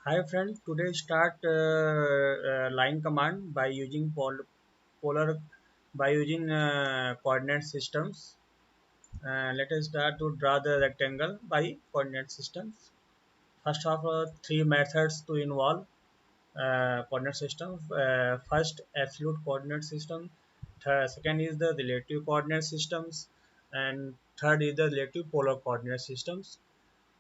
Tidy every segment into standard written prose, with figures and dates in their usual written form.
Hi friend, today start line command by using polar by using coordinate systems. Let us start to draw the rectangle by coordinate systems. First of all, three methods to involve coordinate system. First, absolute coordinate system. Second is the relative coordinate systems, and third is the relative polar coordinate systems.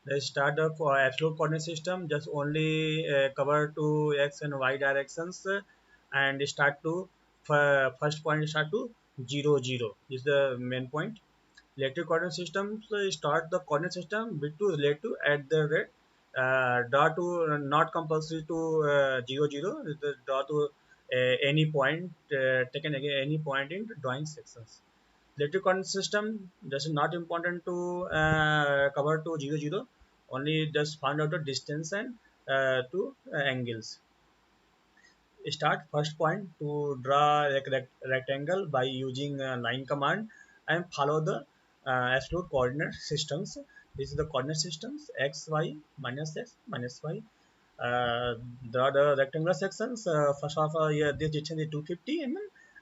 Let's start the absolute coordinate system. Just only cover to x and y directions, and start to first point start to 0 0 is the main point. Relative coordinate system start the coordinate system with to relative at the rate draw to not compulsory to 0 0. The draw to any point taken again any point in drawing sections. Electric current system, this is not important to cover to 0 0, only just find out the distance and to angles. Start first point to draw a rectangle by using line command and follow the absolute coordinate systems. This is the coordinate systems x minus y. Draw the rectangular sections. First of all, yeah, this distance is 250 mm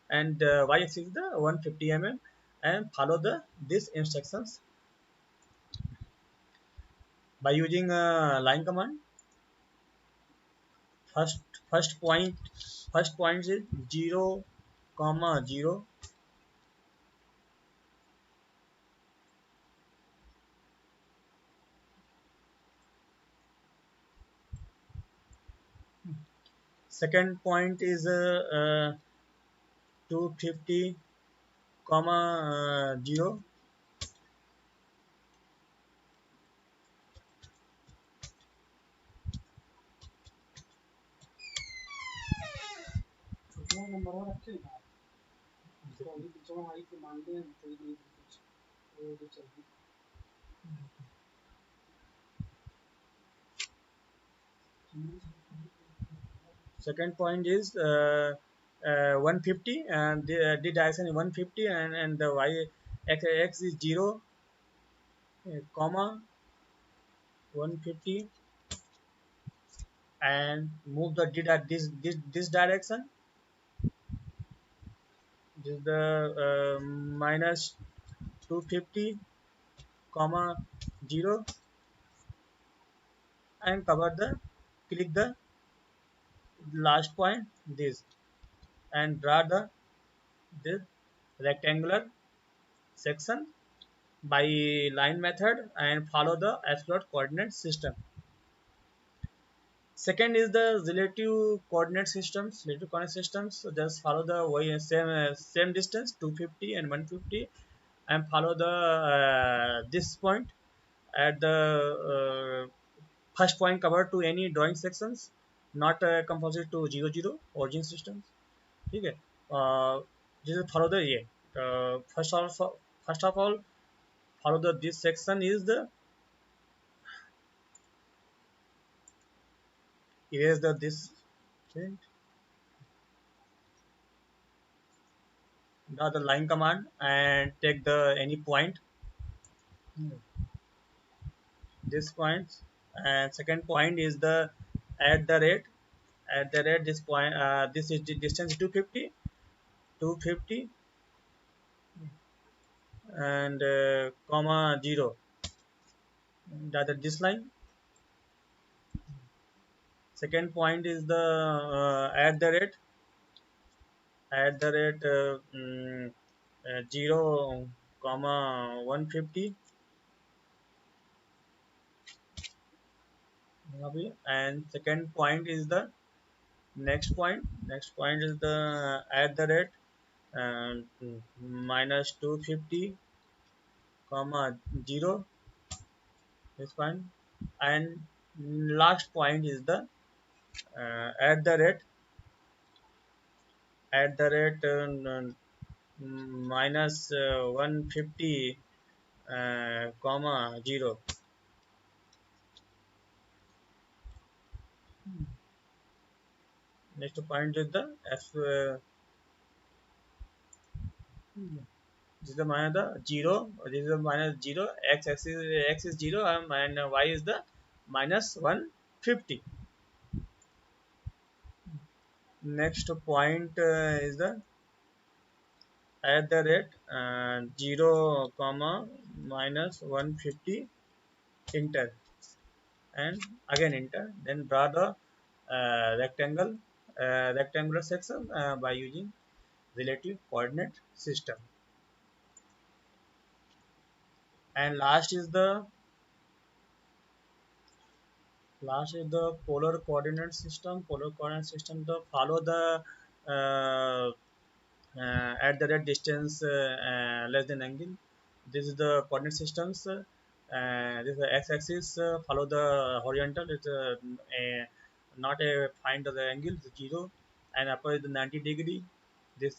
and y axis is the 150 mm, and follow the these instructions by using line command. First first point first point is 0 0. Second point is 250 0. Second point is 150, and the direction is 150, and the y x is 0 comma 150, and move the d at this direction. This is the minus 250 comma 0, and cover the click the last point this, and draw the this rectangular section by line method and follow the absolute coordinate system. Second is the relative coordinate systems. Relative coordinate systems, so just follow the same distance 250 and 150, and follow the this point at the first point cover to any drawing sections, not compulsory to 0 0 origin systems. ठीक है. This is follow the ये. First of all follow the this section is the erase the this thing, the line command and take the any point, this point, and second point is the at the rate this point, this is the distance 250 and comma 0, that this line. Second point is the at the rate 0 comma 150, and second point is the next point is the at the rate minus 250 comma 0, this point, and last point is the uh, at the rate minus 150 comma 0. Next point is the this is the minus the 0, this is the minus 0, x is 0, and y is the minus 150. Next point is the at the rate 0 comma minus 150 enter, and again enter. Then draw the rectangular section by using relative coordinate system. And last is the polar coordinate system. Polar coordinate system to follow the uh, at the red distance less than angle. This is the coordinate systems. This is the x-axis. Follow the horizontal. It's not a find the angle. It's 0, and upper is the 90 degree. This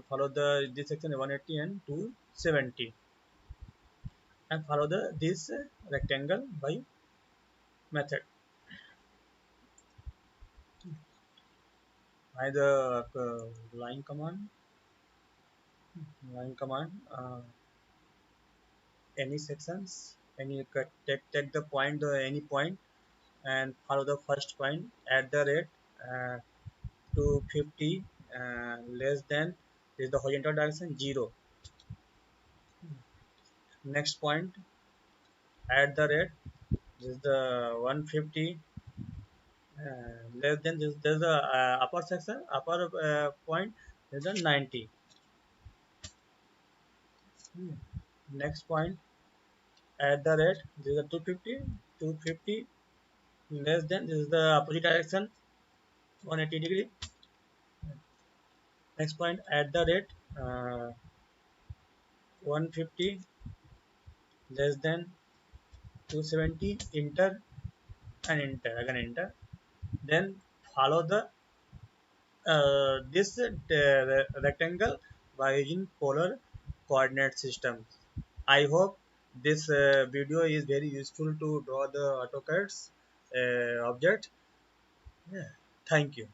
follow the this section 180 and 270, and follow the this rectangle by method. By the line command, line command. Any sections, any take the point any point and follow the first point at the rate 250 less than is the horizontal direction 0. Next point at the rate is the 150 less than this, there's the upper section upper point is the 90. Hmm. Next point at the rate this is the 250 less than this is the opposite direction 180 degree. Next point at the rate 150 less than 270 enter, and enter again enter. Then follow the this rectangle by using polar coordinate systems. I hope this video is very useful to draw the AutoCAD's object. Yeah. Thank you.